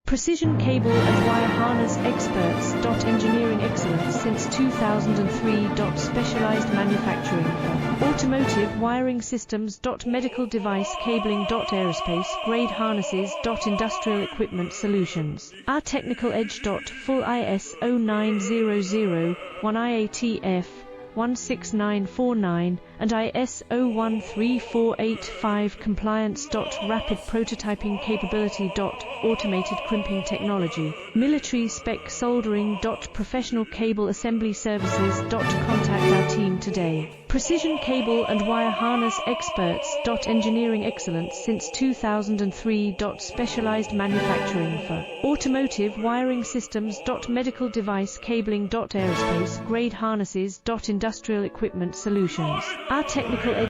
Precision cable and wire harness experts. Engineering excellence since 2003. Specialized manufacturing for automotive wiring systems. Medical device cabling. Aerospace grade harnesses. Industrial equipment solutions. Our technical edge. Full ISO 9001 IATF 16949 and ISO 13485 compliance. Rapid prototyping capability. Automated crimping technology. Military spec soldering. Professional cable assembly services. Contact our team today. Precision cable and wire harness experts. Engineering excellence since 2003. Specialized manufacturing for automotive wiring systems. Medical device cabling. Aerospace grade harnesses. Industrial equipment solutions. Our technical